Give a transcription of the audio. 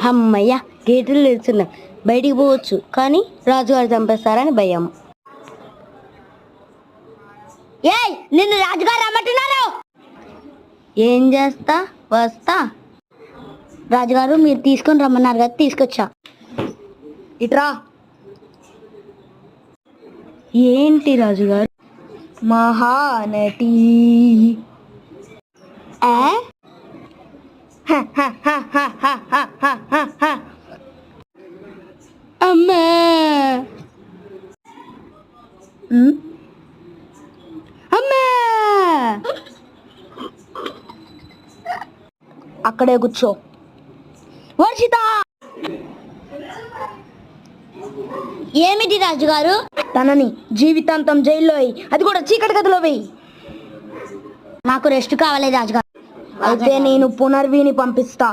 అమ్మయ్య గేట్లు తెరుచున్నాం, బయటికి పోవచ్చు. కానీ రాజుగారు చంపేస్తారని భయం. ఏయ్, నిన్ను రాజుగారు రమ్మంటున్నారు. ఏం చేస్తా, వస్తా. రాజుగారు మీరు తీసుకొని రమ్మన్నారు కదా, తీసుకొచ్చా. ఇట్రా. ఏంటి రాజుగారు? మహానటి. అమ్మా, అమ్మా, అక్కడే కూర్చో. వర్షిత. ఏమిటి రాజుగారు? తనని జీవితాంతం జైల్లో వేయి, అది కూడా చీకటి గదిలో వేయి. నాకు రెస్ట్ కావాలి రాజుగారు. అయితే నేను పునర్విని పంపిస్తా.